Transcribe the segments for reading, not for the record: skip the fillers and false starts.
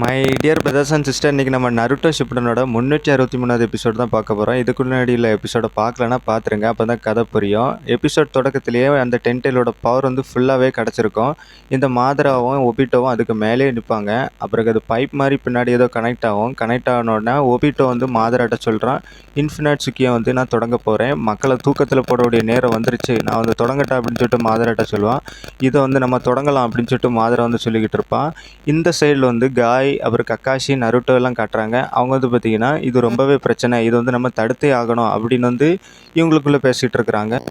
My dear brothers and sister, இன்றைக்கி நம்ம Naruto ஷிப்புடனோட 363வது episode தான் பார்க்க போகிறோம். இதுக்கு முன்னாடியில் எபிசோடை பார்க்கலன்னா பார்த்துருங்க, அப்போ தான் கதை புரியும். எபிசோட் தொடக்கத்திலேயே அந்த டென்டெயிலோட பவர் ஃபுல்லாகவே கிடச்சிருக்கும். இந்த மாதராவும் ஒபிட்டோவும் அதுக்கு மேலே நிற்பாங்க. அப்புறம் அது பைப் மாதிரி பின்னாடி ஏதோ கனெக்ட் ஆகும். கனெக்ட் ஆனோடனே ஒபிட்டோ மாதராட்ட சொல்கிறான், இன்ஃபினிட் சுக்கியை நான் தொடங்க போகிறேன், மக்களை தூக்கத்தில் போடக்கூடிய நேரம் வந்துருச்சு, நான் தொடங்கட்டேன் அப்படின்னு சொல்லிட்டு மாதராட்ட சொல்லுவான். இதை நம்ம தொடங்கலாம் அப்படின்னு சொல்லிட்டு மாதரா சொல்லிக்கிட்டு இருப்பான். இந்த சைடில் காய் அப்புறம் கக்காஷி நருட்டோ எல்லாம் காட்டுறாங்க. அவங்க பார்த்தீங்கன்னா இது ரொம்பவே பிரச்சனை, இது நம்ம தடுத்தே ஆகணும் அப்படின்னு இவங்களுக்குள்ளே பேசிகிட்டு இருக்கிறாங்க.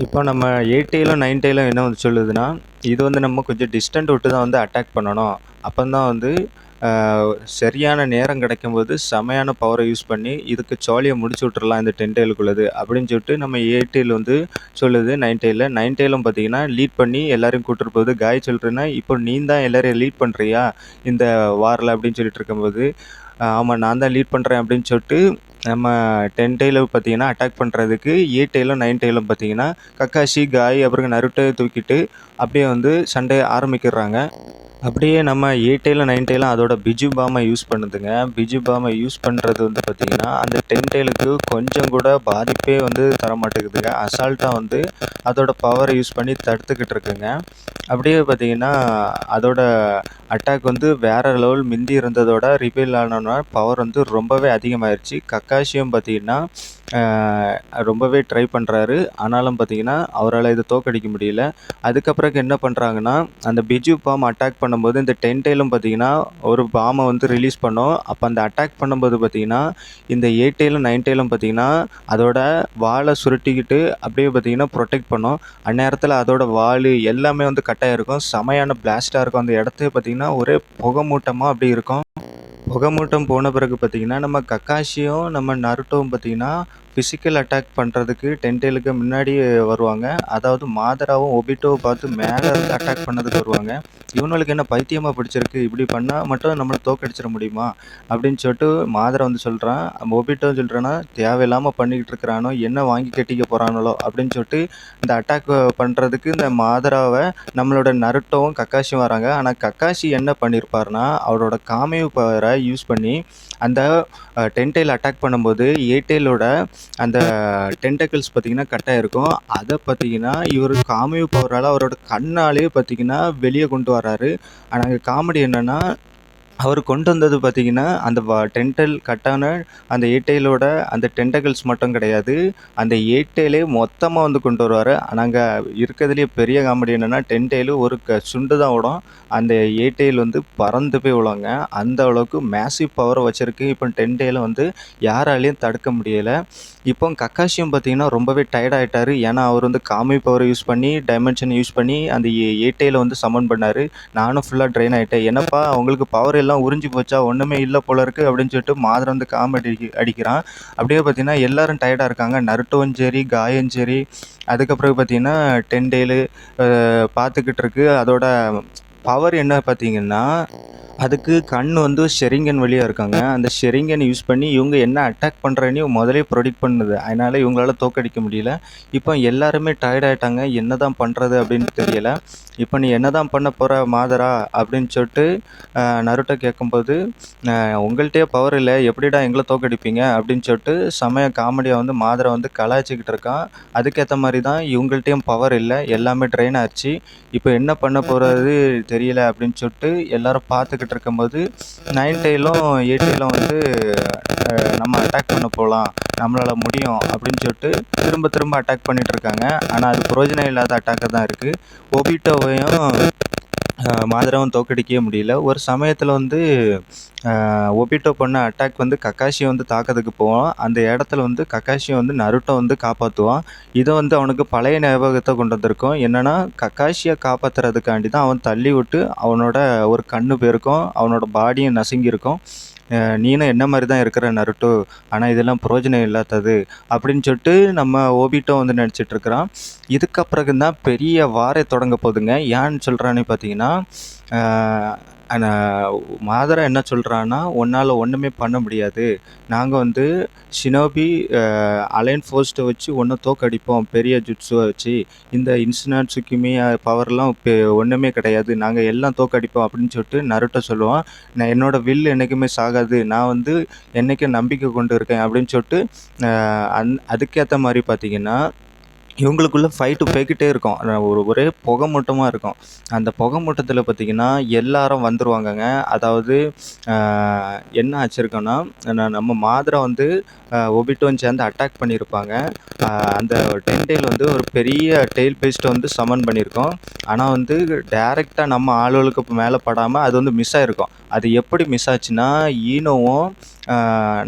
இப்போ நம்ம 8 9 என்ன சொல்லுதுன்னா, இது நம்ம கொஞ்சம் டிஸ்டன்ட் விட்டு தான் அட்டாக் பண்ணணும், அப்போ தான் சரியான நேரம் கிடைக்கும்போது செமையான பவரை யூஸ் பண்ணி இதுக்கு ஜாலியை முடிச்சு விட்டுறலாம் இந்த 10 அப்படின்னு சொல்லிட்டு நம்ம 8 சொல்லுது. 9 பார்த்தீங்கன்னா லீட் பண்ணி எல்லாரையும் கூப்பிட்டு போகுது. காய் சொல்கிறேன்னா, இப்போ நீ தான் எல்லாரையும் லீட் பண்ணுறியா இந்த வாரில் அப்படின்னு சொல்லிட்டு இருக்கும்போது, ஆமாம் நான் தான் லீட் பண்ணுறேன் அப்படின்னு சொல்லிட்டு நம்ம 10 பார்த்தீங்கன்னா அட்டாக் பண்ணுறதுக்கு 8 9 பார்த்தீங்கன்னா கக்காஷி காய் அப்புறம் நருட்டோ தூக்கிட்டு அப்படியே சண்டை ஆரம்பிக்கிறாங்க. அப்படியே நம்ம 8 9 அதோட பிஜு பாமை யூஸ் பண்ணுதுங்க. பிஜு பாமை யூஸ் பண்ணுறது பார்த்திங்கன்னா அந்த 10 கொஞ்சம் கூட பாதிப்பே தரமாட்டேங்குதுங்க. அசால்ட்டாக அதோட பவரை யூஸ் பண்ணி தடுத்துக்கிட்டு இருக்குங்க. அப்படியே பார்த்திங்கன்னா அதோட அட்டாக் வேறு லெவல் மிந்தி இருந்ததோட ரிவீல் ஆனோன்னா பவர் ரொம்பவே அதிகமாகிடுச்சு. கக்காஷியும் பார்த்திங்கன்னா ரொம்பவே ட்ரை பண்ணுறாரு, ஆனாலும் பார்த்திங்கன்னா அவரால் இதை தோக்கடிக்க முடியல. அதுக்கப்புறம் என்ன பண்ணுறாங்கன்னா, அந்த பிஜு பாம் அட்டாக் பண்ணும்போது இந்த 10 பார்த்திங்கன்னா ஒரு பாமை ரிலீஸ் பண்ணோம். அப்போ அந்த அட்டாக் பண்ணும்போது பார்த்திங்கன்னா இந்த 8 9 பார்த்திங்கன்னா அதோட வாலை சுருட்டிக்கிட்டு அப்படியே பார்த்திங்கன்னா ப்ரொடெக்ட் பண்ணோம். அந்நேரத்தில் அதோட வால் எல்லாமே கட்டாக இருக்கும், செமையான பிளாஸ்டாக இருக்கும். அந்த இடத்த பார்த்திங்கன்னா ஒரே புகை மூட்டமாக அப்படி இருக்கும். புகை மூட்டம் போன பிறகு பார்த்திங்கன்னா நம்ம கக்காஷியும் நம்ம நருட்டோவும் பார்த்திங்கன்னா ஃபிசிக்கல் அட்டாக் பண்ணுறதுக்கு 10 முன்னாடி வருவாங்க. அதாவது மாதராவும் ஒபிட்டோவை பார்த்து மேலே இருந்து அட்டாக் பண்ணதுக்கு வருவாங்க. இவனுக்கு என்ன பைத்தியமாக பிடிச்சிருக்கு, இப்படி பண்ணால் மட்டும் நம்மளை தோக்கடிச்சிட முடியுமா அப்படின்னு சொல்லிட்டு மாதரா சொல்கிறான். ஒபிட்டோ சொல்கிறேன்னா, தேவையில்லாமல் பண்ணிக்கிட்டு இருக்கிறானோ, என்ன வாங்கி கட்டிக்க போகிறானோ அப்படின்னு சொல்லிட்டு இந்த அட்டாக் பண்ணுறதுக்கு இந்த மாதராவை நம்மளோட நருட்டோவும் கக்காஷியும் வராங்க. ஆனால் கக்காஷி என்ன பண்ணியிருப்பார்னா, அவரோட காமியோ பவரை யூஸ் பண்ணி அந்த 10 அட்டாக் பண்ணும்போது 8 அந்த டென்டக்கிள்ஸ் பார்த்திங்கன்னா கட்டாக இருக்கும். அதை பார்த்திங்கன்னா இவர் காமியோ பவரால் அவரோட கண்ணாலே பார்த்திங்கன்னா வெளியே கொண்டு வராரு. ஆனால் அங்கே காமெடி என்னென்னா, அவர் கொண்டு வந்தது பார்த்திங்கன்னா அந்த டென்டல் கட்டான அந்த 8 அந்த டென்டக்கிள்ஸ் மட்டும் கிடையாது, அந்த 8 மொத்தமாக கொண்டு வருவார். ஆனால் அங்கே இருக்கிறதுலேயே பெரிய காமெடி என்னென்னா, 10 ஒரு சுண்டு தான் விடும், அந்த 8 பறந்து போய் விழுவாங்க. அந்த அளவுக்கு மேசிவ் பவரை வச்சுருக்கு. இப்போ 10 யாராலையும் தடுக்க முடியலை. இப்போ கக்காஷியும் பார்த்திங்கன்னா ரொம்பவே டயர்ட் ஆகிட்டார். ஏன்னா அவர் காமி பவரை யூஸ் பண்ணி டைமென்ஷன் யூஸ் பண்ணி அந்த 8 சமன் பண்ணார். நானும் ஃபுல்லாக ட்ரெயின் ஆகிட்டேன், என்னப்பா அவங்களுக்கு பவர் எல்லாம் உறிஞ்சி போச்சா, ஒன்றுமே இல்லை போல இருக்குது அப்படின்னு சொல்லிட்டு மாதரா காமெடி அடிக்கிறான். அப்படியே பார்த்திங்கன்னா எல்லோரும் டயர்டாக இருக்காங்க, நருட்டோவும் சரி காயும் சரி. அதுக்கப்புறம் பார்த்திங்கன்னா 10 பார்த்துக்கிட்டு இருக்கு. அதோட பவர் என்ன பார்த்திங்கன்னா, அதுக்கு கண் ஷெரிங்கன் வழியாக இருக்காங்க. அந்த ஷெரிங்கன் யூஸ் பண்ணி இவங்க என்ன அட்டாக் பண்ணுறேன்னு முதலே ப்ரொடிக்ட் பண்ணுது. அதனால் இவங்களால தோக்கடிக்க முடியல. இப்போ எல்லாருமே டயர்ட் ஆகிட்டாங்க, என்ன தான் பண்ணுறது அப்படின்னு தெரியலை. இப்போ நீ என்ன தான் பண்ண போகிற மாதரா அப்படின்னு சொல்லிட்டு நருட்டோ கேட்கும்போது, உங்கள்கிட்டயே பவர் இல்லை, எப்படிடா எங்களை தோக்கடிப்பீங்க அப்படின்னு சொல்லிட்டு செமைய காமெடியாக மாதரா கலாய்ச்சிக்கிட்டு இருக்கான். அதுக்கேற்ற மாதிரி தான் இவங்கள்ட்டையும் பவர் இல்லை, எல்லாமே ட்ரெயின் ஆச்சு. இப்போ என்ன பண்ண போகிறது தெரியல அப்படின்னு சொல்லிட்டு எல்லோரும் பார்த்துக்கிட்டு இருக்கும்போது 9 8 நம்ம அட்டாக் பண்ண போகலாம், நம்மளால் முடியும் அப்படின்னு சொல்லிட்டு திரும்ப அட்டாக் பண்ணிகிட்டு இருக்காங்க. ஆனால் அது பிரயோஜனம் இல்லாத அட்டாக்காக தான் இருக்குது. ஒபிட்டோவையும் மாதராவும் தோக்கடிக்கவே முடியல. ஒரு சமயத்தில் ஒபிட்டோ பண்ண அட்டாக் கக்காஷியை தாக்கிறதுக்கு போவான். அந்த இடத்துல கக்காஷியை நருட்டோ காப்பாற்றுவான். இதை அவனுக்கு பழைய ஞாபகத்தை கொண்டு வந்திருக்கும். என்னென்னா, கக்காஷியை காப்பாற்றுறதுக்காண்டி தான் அவன் தள்ளி விட்டு அவனோட ஒரு கண்ணு போயிருக்கும், அவனோட பாடியும் நசுங்கியிருக்கும். நீனும் என்ன மாதிரி தான் இருக்கிற நருட்டோ, ஆனால் இதெல்லாம் பிரயோஜனம் இல்லாதது அப்படின்னு சொல்லிட்டு நம்ம ஒபிட்டோ நினச்சிட்ருக்கிறான். இதுக்கப்புறம் தான் பெரிய வாரே தொடங்க போகுதுங்க. ஏன்னு சொல்கிறான்னு பார்த்தீங்கன்னா, ஆனா மாதரா என்ன சொல்றான்னா, "உன்னால ஒண்ணுமே பண்ண முடியாது. நாங்க வந்து ஷினோபி அலைன் ஃபோர்ஸ்ட்ட வச்சு உன்ன தோற்கடிப்போம் பெரிய ஜுட்ஸுவ வச்சு. இந்த இன்ஸ்னாட் சுக்கிமி பவர்லாம் ஒண்ணுமே கிடையாது. நாங்க எல்லாம் தோற்கடிப்போம்" அப்படின்னு சொல்லிட்டு நருட்டோ சொல்லுவான். என்னோட வில் என்னைக்குமே சாகாது. நான் வந்து என்னைக்கும் நம்பிக்கை கொண்டு இருக்கேன்" அப்படின்னு சொல்லிட்டு அதுக்கேத்த மாரி பார்த்தீங்கன்னா, இவங்களுக்குள்ள ஃபைட்டு போய்க்கிட்டே இருக்கும். ஒரே புகை மூட்டமா இருக்கும். அந்த புகை மூட்டத்தில பார்த்தீங்கன்னா, எல்லாரும் வந்துருவாங்கங்க. அதாவது அ என்ன ஆச்சிருக்குன்னா, நம்ம மாதரா வந்து ஒபிட்டோவும் சேர்ந்து அட்டாக் பண்ணியிருப்பாங்க. அ அந்த டென்டெயில் வந்து ஒரு பெரிய டெயில் பீஸ்ட்ட வந்து சமன் பண்ணியிருக்கும். ஆனா வந்து டைரக்ட்டா நம்ம ஆளுகளுக்கு மேல படாம அது வந்து மிஸ் ஆயிருக்கும். அது எப்படி மிஸ் ஆச்சுன்னா, ஈனோவும்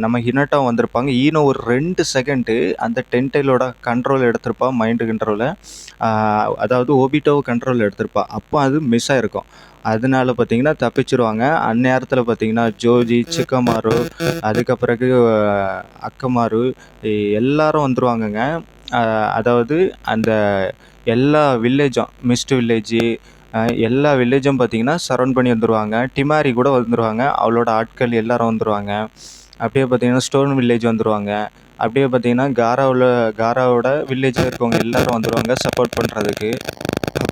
நம்ம ஹினட்டாவும் வந்திருப்பாங்க. ஈனோ ஒரு 2 செகண்டு அந்த டென்டெயிலோட கண்ட்ரோல் எடுத்திருப்பான், மைண்டு கண்ட்ரோல. அதாவது ஒபிட்டோவ கண்ட்ரோல் எடுத்திருப்பா. அப்போ அது மிஸ் ஆயிருக்கும். அதனால பார்த்தீங்கன்னா தப்பிச்சுருவாங்க. அந்நேரத்தில பார்த்தீங்கன்னா, ஜோஜி, சிக்கமாரு, அதுக்கு பிறகு அக்கமாரு எல்லாரும் வந்துருவாங்கங்க. அ அதாவது அந்த எல்லா வில்லேஜும், மிஸ்ட் வில்லேஜு எல்லா வில்லேஜும் பார்த்தீங்கன்னா சரவுண்ட் பண்ணி வந்துருவாங்க. டிமாரி கூட வந்துருவாங்க. அவளோட ஆட்கள் எல்லாரும் வந்துருவாங்க. அப்படியே பார்த்தீங்கன்னா, ஸ்டோன் வில்லேஜ் வந்துருவாங்க. அப்படியே பார்த்தீங்கன்னா, காராவோட வில்லேஜ்ல இருக்கவங்க எல்லாரும் வந்துருவாங்க சப்போர்ட் பண்றதுக்கு.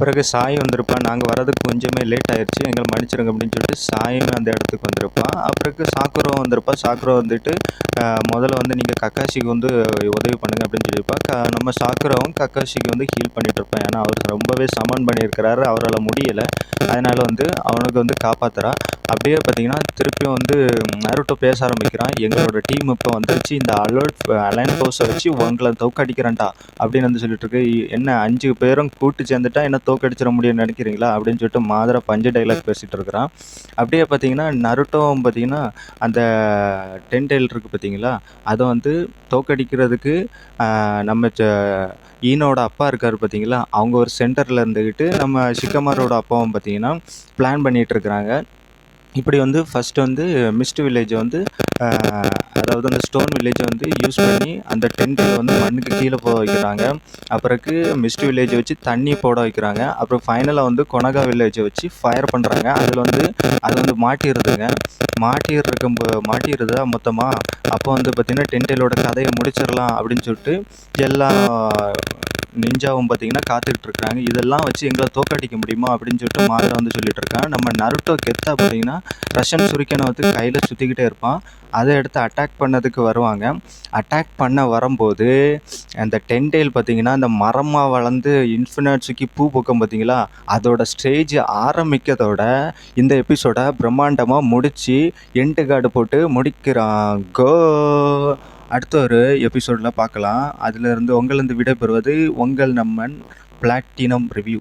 பிறகு சாய் வந்திருப்பான். நாங்க வர்றதுக்கு கொஞ்சமே லேட் ஆயிருச்சு. எங்கள மன்னிச்சிடுங்க அப்படின்னு சொல்லிட்டு சாயும் அந்த இடத்துக்கு வந்திருப்பான். அப்புறக்கு சாக்குரோ வந்திருப்பா. சாக்குரோ வந்துட்டு முதல்ல வந்து நீங்க கக்காஷிக்கு வந்து உதவி பண்ணுங்க அப்படின்னு சொல்லியிருப்பா. நம்ம சாக்குராவும் கக்காஷிக்கு வந்து ஹீல் பண்ணிட்டு இருப்பான். ஏன்னா அவர் ரொம்பவே சமன் பண்ணியிருக்கிறாரு. அவரால முடியல. அதனால வந்து அவனுக்கு வந்து காப்பாத்துறா. அப்படியே பார்த்தீங்கன்னா, திருப்பியும் வந்து நருட்டோ பேச ஆரம்பிக்கிறான். எங்களோட டீம் இப்போ வந்துருச்சு. இந்த அலைன் ஃபோர்ஸை வச்சு உங்களை தோற்கடிக்கிறேன்டா அப்படின்னு வந்து சொல்லிட்டு இருக்கு. என்ன 5 பேரும் கூட்டு சேர்ந்துட்டா என்ன தோற்கடிச்சிட முடியும்னு நினைக்கிறீங்களா அப்படின்னு சொல்லிட்டு மாதரா பஞ்சு டைலாக் பேசிட்டு இருக்கிறான். அப்படியே பார்த்தீங்கன்னா, நருட்டோவும் பார்த்தீங்கன்னா, அந்த டென்டெயில் இருக்கு பார்த்தீங்களா, அதை வந்து தோற்கடிக்கிறதுக்கு நம்ம ஈனோட அப்பா இருக்காரு பார்த்தீங்களா, அவங்க ஒரு சென்டரில் இருந்துக்கிட்டு நம்ம ஷிக்கமாரோட அப்பாவும் பார்த்தீங்கன்னா பிளான் பண்ணிட்டு இருக்கிறாங்க. இப்படி வந்து ஃபஸ்ட்டு வந்து மிஸ்ட் வில்லேஜை வந்து அதாவது அந்த ஸ்டோன் வில்லேஜை வந்து யூஸ் பண்ணி அந்த டென்ட்டை வந்து மண்ணுக்கு கீழே போட வைக்கிறாங்க. அப்புறக்கு மிஸ்ட் வில்லேஜை வச்சு தண்ணி போட வைக்கிறாங்க. அப்புறம் ஃபைனலாக வந்து கொனகா வில்லேஜை வச்சு ஃபயர் பண்ணுறாங்க. அதில் வந்து அது வந்து மாட்டிடுதுங்க. மாட்டிடுதா மொத்தமாக. அப்போ வந்து பார்த்திங்கன்னா டென்டெயிலோட கதையை முடிச்சிடலாம் அப்படின்னு சொல்லிட்டு எல்லா நிஞ்சாவும் பார்த்தீங்கன்னா காத்துக்கிட்டு இருக்காங்க. இதெல்லாம் வச்சு எங்களை தோற்கடிக்க முடியுமா அப்படின்னு சொல்லிட்டு மாதரா வந்து சொல்லிட்டு இருக்கான். நம்ம நருட்டோ கெத்தா பார்த்தீங்கன்னா ரஷ்யன் சுரிக்கனை வந்து கையில் சுற்றிக்கிட்டே இருப்பான். அதை எடுத்து அட்டாக் பண்ணதுக்கு வருவாங்க. அட்டாக் பண்ண வரும்போது அந்த டென்டெயில் பார்த்தீங்கன்னா அந்த மரமாக வளர்ந்து இன்ஃபினிட்ஸுக்கு பூ பூக்கும் பார்த்தீங்களா, அதோட ஸ்டேஜ் ஆரம்பிக்கிறதோட இந்த எபிசோடை பிரம்மாண்டமாக முடித்து எண்டு கார்டு போட்டு முடிக்கிறான். அடுத்த ஒரு எபிசோடில் பார்க்கலாம். அதிலிருந்து உங்களிருந்து விடைபெறுவது உங்கள் நம்மன் பிளாட்டினம் ரிவ்யூ.